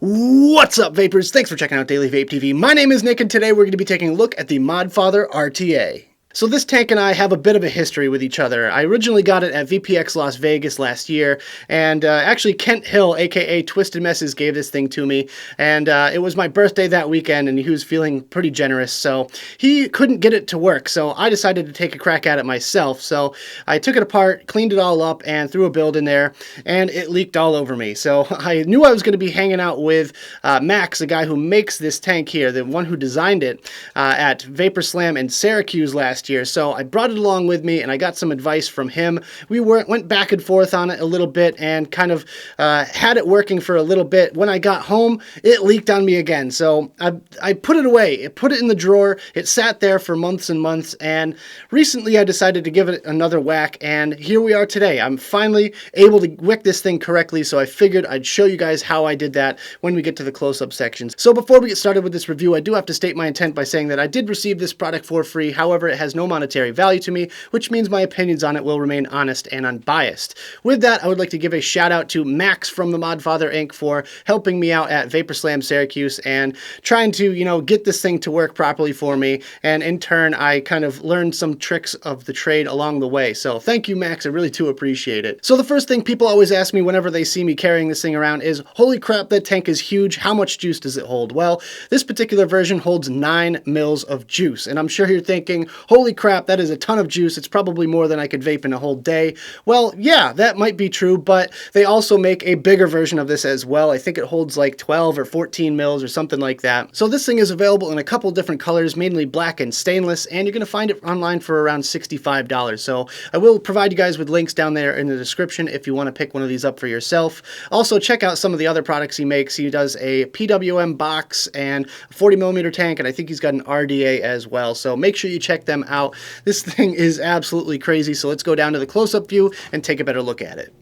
What's up, vapors? Thanks for checking out Daily Vape TV. My name is Nick, and today we're going to be taking a look at the Modfather RTA. So this tank and I have a bit of a history with each other. I originally got it at VPX Las Vegas last year, and actually Kent Hill, aka Twisted Messes, gave this thing to me, and it was my birthday that weekend, and he was feeling pretty generous, so he couldn't get it to work, so I decided to take a crack at it myself. So I took it apart, cleaned it all up, and threw a build in there, and it leaked all over me. So I knew I was going to be hanging out with Max, the guy who makes this tank here, the one who designed it, at Vapor Slam in Syracuse last year. So I brought it along with me, and I got some advice from him. We went back and forth on it a little bit and kind of had it working for a little bit. When I got home, it leaked on me again. So I put it away. I put it in the drawer. It sat there for months and months, and recently I decided to give it another whack, and here we are today. I'm finally able to wick this thing correctly, so I figured I'd show you guys how I did that when we get to the close-up sections. So before we get started with this review, I do have to state my intent by saying that I did receive this product for free. However, it has no monetary value to me, which means my opinions on it will remain honest and unbiased. With that, I would like to give a shout out to Max from the Modfather Inc. for helping me out at Vapor Slam Syracuse and trying to, get this thing to work properly for me. And in turn, I kind of learned some tricks of the trade along the way. So thank you, Max. I really do appreciate it. So the first thing people always ask me whenever they see me carrying this thing around is, holy crap, that tank is huge. How much juice does it hold? Well, this particular version holds 9 mils of juice. And I'm sure you're thinking, holy crap, that is a ton of juice. It's probably more than I could vape in a whole day. Well, yeah, that might be true, but they also make a bigger version of this as well. I think it holds like 12 or 14 mils or something like that. So this thing is available in a couple different colors, mainly black and stainless, and you're going to find it online for around $65. So I will provide you guys with links down there in the description if you want to pick one of these up for yourself. Also, check out some of the other products he makes. He does a PWM box and a 40mm tank, and I think he's got an RDA as well. So make sure you check them out. This thing is absolutely crazy, so let's go down to the close-up view and take a better look at it.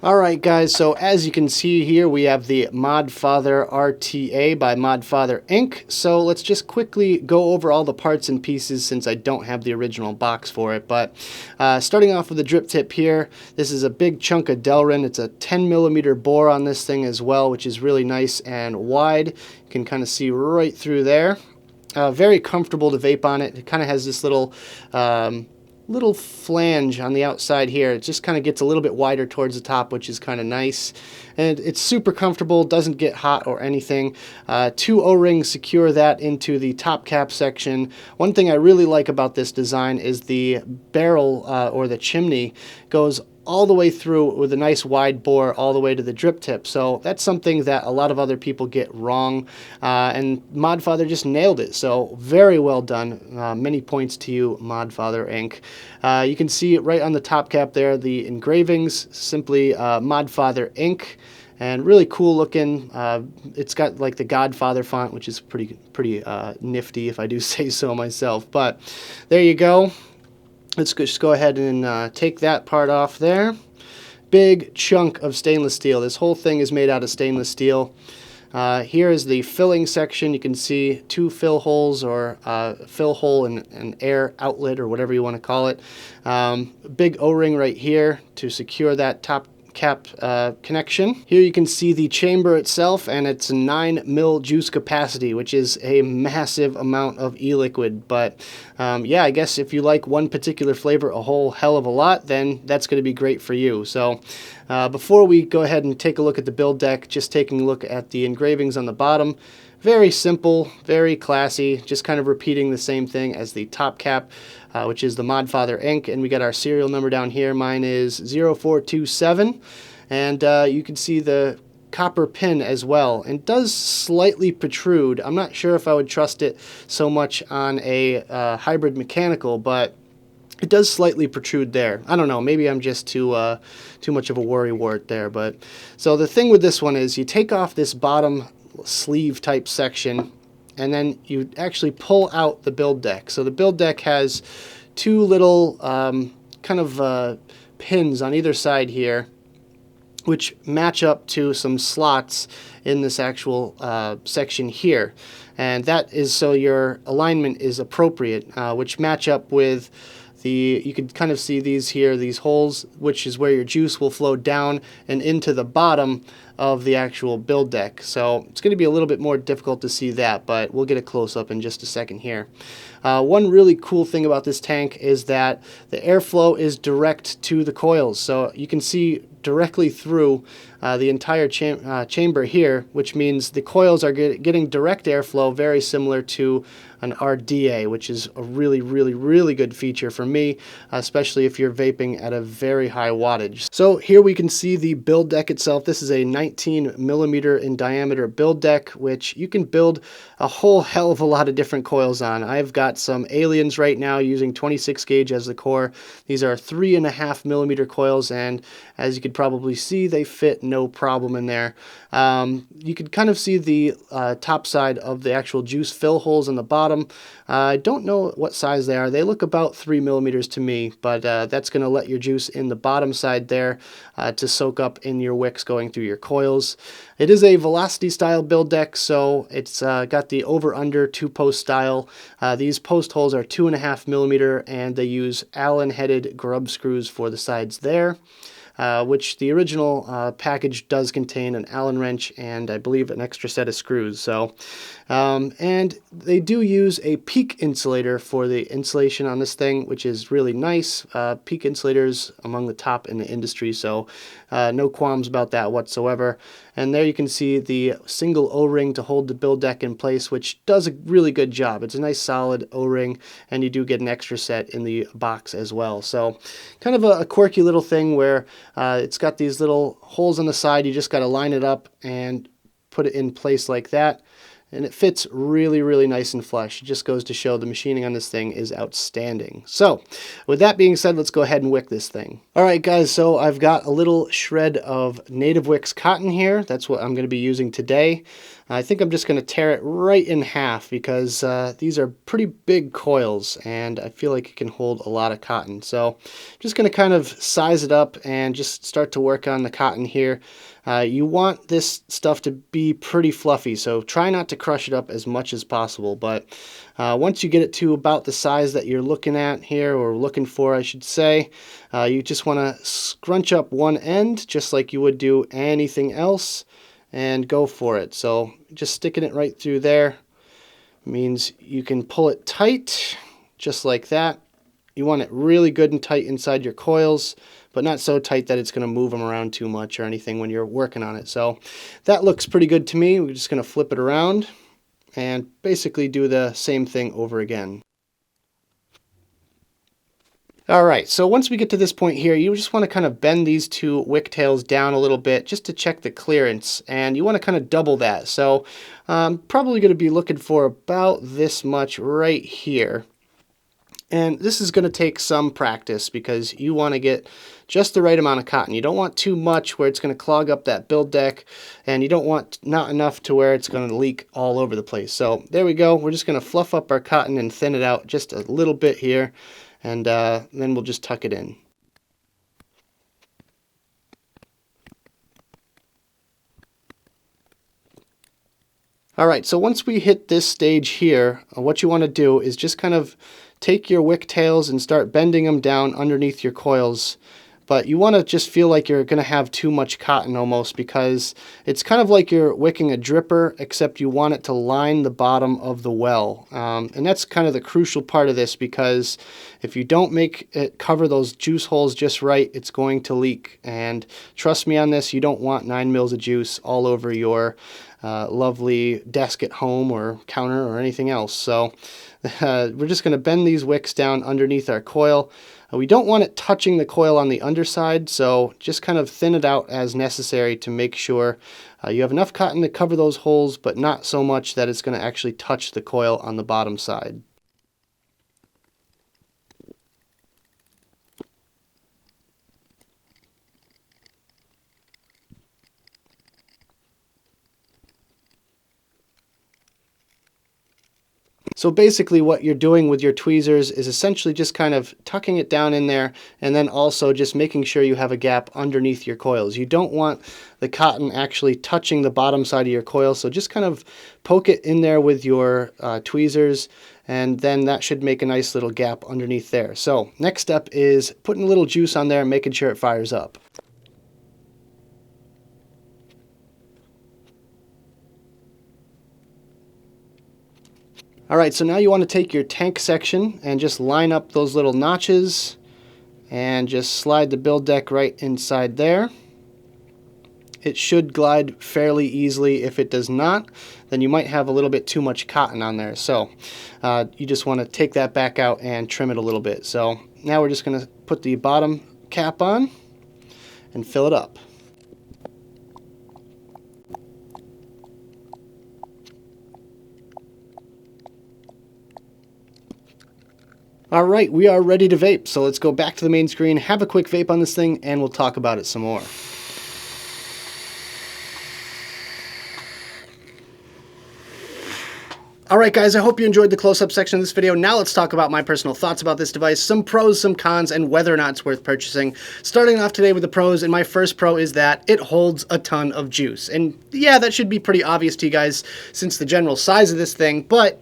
Alright guys, so as you can see here, we have the Modfather RTA by Modfather Inc. So let's just quickly go over all the parts and pieces since I don't have the original box for it. But starting off with the drip tip here, this is a big chunk of Delrin. It's a 10mm bore on this thing as well, which is really nice and wide. You can kind of see right through there. Very comfortable to vape on it. It kind of has this little flange on the outside here. It just kind of gets a little bit wider towards the top, which is kind of nice. And it's super comfortable, doesn't get hot or anything. 2 O-rings secure that into the top cap section. One thing I really like about this design is the barrel or the chimney goes all the way through with a nice wide bore all the way to the drip tip. So that's something that a lot of other people get wrong, and Modfather just nailed it. So very well done. Many points to you, Modfather Inc. You can see right on the top cap there, the engravings, simply Modfather Inc. And really cool looking. It's got like the Godfather font, which is pretty nifty if I do say so myself. But there you go. Let's just go ahead and take that part off there. Big chunk of stainless steel. This whole thing is made out of stainless steel. Here is the filling section. You can see 2 fill holes, or fill hole and an air outlet, or whatever you want to call it. Big O-ring right here to secure that top cap connection. Here you can see the chamber itself, and it's 9 mil juice capacity, which is a massive amount of e-liquid. But yeah, I guess if you like one particular flavor a whole hell of a lot, then that's going to be great for you. So before we go ahead and take a look at the build deck, just taking a look at the engravings on the bottom. Very simple, very classy, just kind of repeating the same thing as the top cap, which is the Modfather Inc. And we got our serial number down here. Mine is 0427. And you can see the copper pin as well. And it does slightly protrude. I'm not sure if I would trust it so much on a hybrid mechanical, but it does slightly protrude there. I don't know, maybe I'm just too much of a worrywart there. But so the thing with this one is you take off this bottom sleeve type section, and then you actually pull out the build deck. So the build deck has 2 little pins on either side here, which match up to some slots in this actual section here. And that is so your alignment is appropriate, which match up with You can kind of see these here, these holes, which is where your juice will flow down and into the bottom of the actual build deck. So it's going to be a little bit more difficult to see that, but we'll get a close-up in just a second here. One really cool thing about this tank is that the airflow is direct to the coils, so you can see directly through the entire chamber here, which means the coils are getting direct airflow, very similar to an RTA, which is a really good feature for me, especially if you're vaping at a very high wattage. So here we can see the build deck itself. This is a 19 millimeter in diameter build deck, which you can build a whole hell of a lot of different coils on. I've got some aliens right now using 26 gauge as the core. These are 3.5 millimeter coils, and as you could probably see, they fit no problem in there. You can kind of see the top side of the actual juice fill holes in the bottom. I don't know what size they are. They look about 3 millimeters to me, but that's going to let your juice in the bottom side there to soak up in your wicks going through your coils. It is a velocity style build deck, so it's got the over-under 2-post style. These post holes are 2.5 millimeter, and they use Allen-headed grub screws for the sides there. Which the original package does contain an Allen wrench and I believe an extra set of screws. So, and they do use a peak insulator for the insulation on this thing, which is really nice. Peak insulators among the top in the industry, so no qualms about that whatsoever. And there you can see the single O-ring to hold the build deck in place, which does a really good job. It's a nice solid O-ring, and you do get an extra set in the box as well. So kind of a quirky little thing where it's got these little holes on the side. You just got to line it up and put it in place like that. And it fits really nice and flush. It just goes to show the machining on this thing is outstanding. So with that being said, let's go ahead and wick this thing. All right, guys, so I've got a little shred of Native Wicks cotton here. That's what I'm going to be using today. I think I'm just going to tear it right in half because these are pretty big coils and I feel like it can hold a lot of cotton. So I'm just going to kind of size it up and just start to work on the cotton here. You want this stuff to be pretty fluffy, so try not to crush it up as much as possible. But once you get it to about the size that you're looking at here, or looking for, I should say, you just want to scrunch up one end, just like you would do anything else, and go for it. So just sticking it right through there means you can pull it tight, just like that. You want it really good and tight inside your coils, but not so tight that it's going to move them around too much or anything when you're working on it. So that looks pretty good to me. We're just going to flip it around and basically do the same thing over again. All right, so once we get to this point here, you just want to kind of bend these two wick tails down a little bit just to check the clearance, and you want to kind of double that. So I'm probably going to be looking for about this much right here. And this is going to take some practice because you want to get just the right amount of cotton. You don't want too much where it's going to clog up that build deck, and you don't want not enough to where it's going to leak all over the place. So there we go. We're just going to fluff up our cotton and thin it out just a little bit here, and then we'll just tuck it in. All right, so once we hit this stage here, what you want to do is just kind of take your wick tails and start bending them down underneath your coils. But you want to just feel like you're going to have too much cotton almost, because it's kind of like you're wicking a dripper, except you want it to line the bottom of the well. And that's kind of the crucial part of this, because if you don't make it cover those juice holes just right, it's going to leak. And trust me on this, you don't want 9 mils of juice all over your lovely desk at home or counter or anything else. So we're just going to bend these wicks down underneath our coil. We don't want it touching the coil on the underside, so just kind of thin it out as necessary to make sure you have enough cotton to cover those holes, but not so much that it's going to actually touch the coil on the bottom side. So basically what you're doing with your tweezers is essentially just kind of tucking it down in there, and then also just making sure you have a gap underneath your coils. You don't want the cotton actually touching the bottom side of your coil, so just kind of poke it in there with your tweezers and then that should make a nice little gap underneath there. So next step is putting a little juice on there and making sure it fires up. Alright, so now you want to take your tank section and just line up those little notches and just slide the build deck right inside there. It should glide fairly easily. If it does not, then you might have a little bit too much cotton on there. So you just want to take that back out and trim it a little bit. So now we're just going to put the bottom cap on and fill it up. Alright, we are ready to vape, so let's go back to the main screen, have a quick vape on this thing, and we'll talk about it some more. Alright guys, I hope you enjoyed the close-up section of this video. Now let's talk about my personal thoughts about this device, some pros, some cons, and whether or not it's worth purchasing. Starting off today with the pros, and my first pro is that it holds a ton of juice. And yeah, that should be pretty obvious to you guys since the general size of this thing, but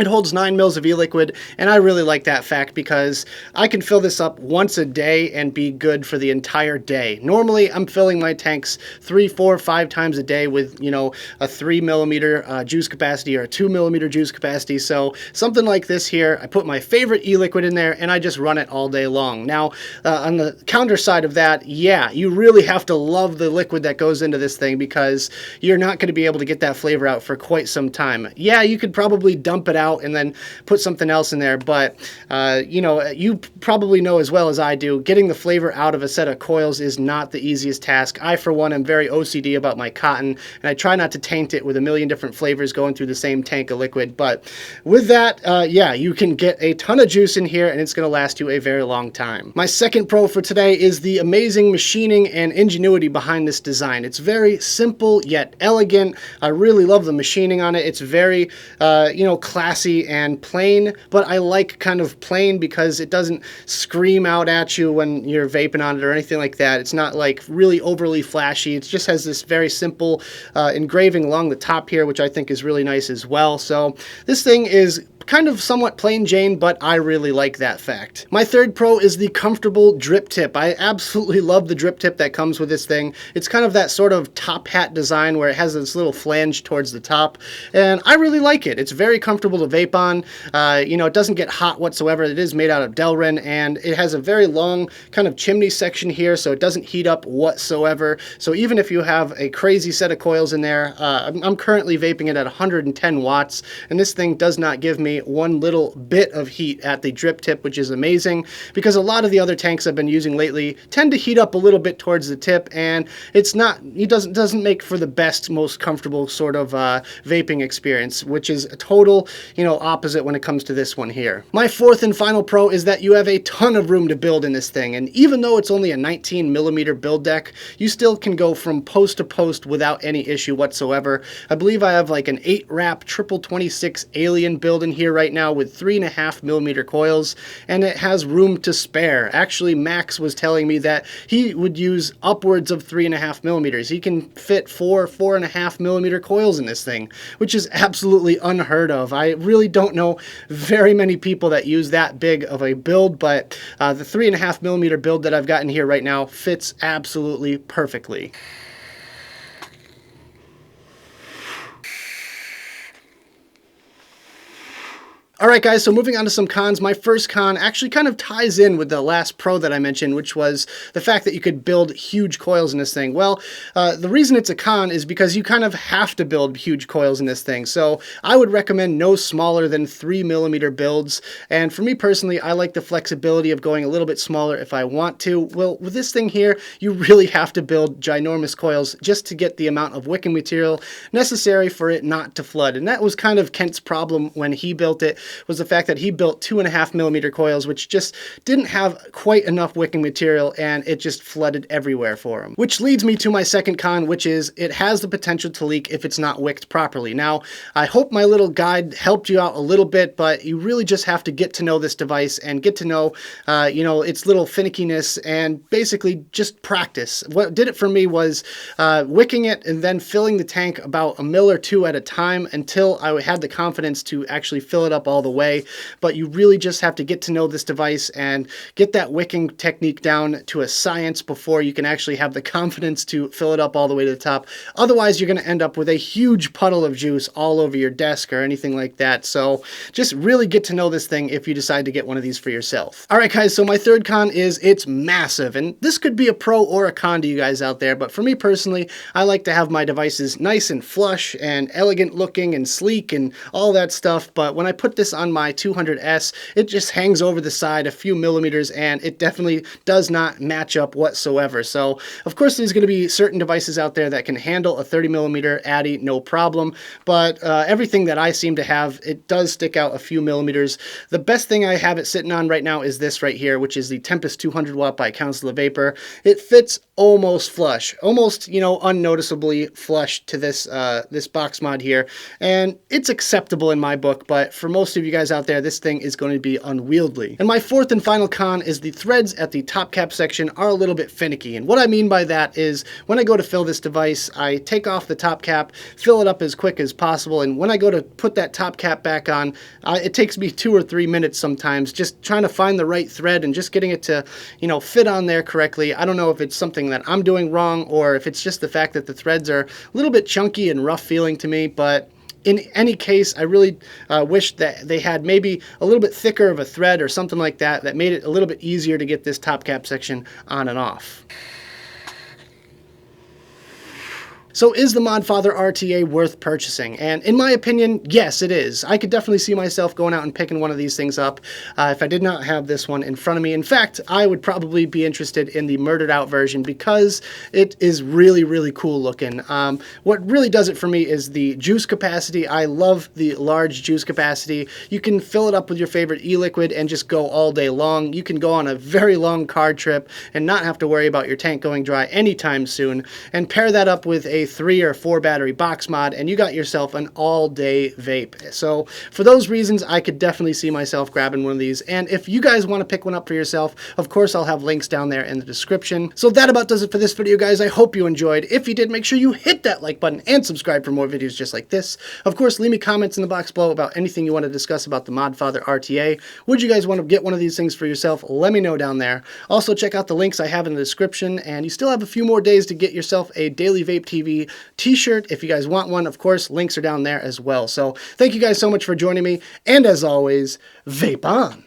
it holds 9 mils of e-liquid, and I really like that fact because I can fill this up once a day and be good for the entire day. Normally, I'm filling my tanks 3, 4, 5 times a day with, you know, a 3 millimeter juice capacity or a 2 millimeter juice capacity. So something like this here, I put my favorite e-liquid in there and I just run it all day long. Now, on the counter side of that, yeah, you really have to love the liquid that goes into this thing because you're not going to be able to get that flavor out for quite some time. Yeah, you could probably dump it out and then put something else in there, but you know, you probably know as well as I do, getting the flavor out of a set of coils is not the easiest task. I, for one, am very OCD about my cotton, and I try not to taint it with a million different flavors going through the same tank of liquid, but with that, yeah, you can get a ton of juice in here, and it's going to last you a very long time. My second pro for today is the amazing machining and ingenuity behind this design. It's very simple, yet elegant. I really love the machining on it. It's very, you know, classy and plain, but I like kind of plain because it doesn't scream out at you when you're vaping on it or anything like that. It's not like really overly flashy. It just has this very simple engraving along the top here, which I think is really nice as well. So this thing is kind of somewhat plain Jane, but I really like that fact. My third pro is the comfortable drip tip. I absolutely love the drip tip that comes with this thing. It's kind of that sort of top hat design where it has this little flange towards the top, and I really like it. It's very comfortable to vape on. You know, it doesn't get hot whatsoever. It is made out of Delrin, and it has a very long kind of chimney section here, so it doesn't heat up whatsoever. So even if you have a crazy set of coils in there, I'm currently vaping it at 110 watts, and this thing does not give me one little bit of heat at the drip tip, which is amazing because a lot of the other tanks I've been using lately tend to heat up a little bit towards the tip, and it's not, it doesn't make for the best, most comfortable sort of vaping experience, which is a total, you know, opposite when it comes to this one here. My fourth and final pro is that you have a ton of room to build in this thing, and even though it's only a 19 millimeter build deck, you still can go from post to post without any issue whatsoever. I believe I have like an 8 wrap triple 26 alien build in here right now with 3.5 millimeter coils, and it has room to spare. Actually, Max was telling me that he would use upwards of 3.5 millimeters. He can fit 4.5 millimeter coils in this thing, which is absolutely unheard of. I really don't know very many people that use that big of a build, but the 3.5 millimeter build that I've got in here right now fits absolutely perfectly. Alright guys, so moving on to some cons. My first con actually kind of ties in with the last pro that I mentioned, which was the fact that you could build huge coils in this thing. Well, the reason it's a con is because you kind of have to build huge coils in this thing. So I would recommend no smaller than 3 millimeter builds. And for me personally, I like the flexibility of going a little bit smaller if I want to. Well, with this thing here, you really have to build ginormous coils just to get the amount of wicking material necessary for it not to flood. And that was kind of Kent's problem when he built it, was the fact that he built 2.5 millimeter coils, which just didn't have quite enough wicking material, and it just flooded everywhere for him. Which leads me to my second con, which is it has the potential to leak if it's not wicked properly. Now, I hope my little guide helped you out a little bit, but you really just have to get to know this device and get to know, you know, its little finickiness and basically just practice. What did it for me was wicking it and then filling the tank about a mil or two at a time until I had the confidence to actually fill it up all all the way, but you really just have to get to know this device and get that wicking technique down to a science before you can actually have the confidence to fill it up all the way to the top. Otherwise, you're going to end up with a huge puddle of juice all over your desk or anything like that. So just really get to know this thing if you decide to get one of these for yourself. All right, guys, so my third con is it's massive, and this could be a pro or a con to you guys out there, but for me personally, I like to have my devices nice and flush and elegant looking and sleek and all that stuff, but when I put this on my 200S, it just hangs over the side a few millimeters, and it definitely does not match up whatsoever. So, of course, there's going to be certain devices out there that can handle a 30mm Addy, no problem, but everything that I seem to have, it does stick out a few millimeters. The best thing I have it sitting on right now is this right here, which is the Tempest 200 watt by Council of Vapor. It fits almost flush, almost, you know, unnoticeably flush to this this box mod here, and it's acceptable in my book, but for most of you guys out there, this thing is going to be unwieldy. And my fourth and final con is the threads at the top cap section are a little bit finicky, and what I mean by that is when I go to fill this device, I take off the top cap, fill it up as quick as possible, and when I go to put that top cap back on, it takes me 2 or 3 minutes sometimes just trying to find the right thread and just getting it to, you know, fit on there correctly. I don't know if it's something that I'm doing wrong or if it's just the fact that the threads are a little bit chunky and rough feeling to me, but in any case, I really wish that they had maybe a little bit thicker of a thread or something like that that made it a little bit easier to get this top cap section on and off. So is the Modfather RTA worth purchasing? And in my opinion, yes, it is. I could definitely see myself going out and picking one of these things up if I did not have this one in front of me. In fact, I would probably be interested in the murdered out version because it is really, really cool looking. What really does it for me is the juice capacity. I love the large juice capacity. You can fill it up with your favorite e-liquid and just go all day long. You can go on a very long car trip and not have to worry about your tank going dry anytime soon, and pair that up with a 3 or 4 battery box mod, and you got yourself an all-day vape. So for those reasons, I could definitely see myself grabbing one of these, and if you guys want to pick one up for yourself, of course I'll have links down there in the description. So that about does it for this video, guys. I hope you enjoyed. If you did, make sure you hit that like button and subscribe for more videos just like this. Of course, leave me comments in the box below about anything you want to discuss about the Modfather RTA. Would you guys want to get one of these things for yourself? Let me know down there. Also, check out the links I have in the description, and you still have a few more days to get yourself a Daily Vape TV t-shirt if you guys want one. Of course, links are down there as well. So thank you guys so much for joining me, and as always, vape on.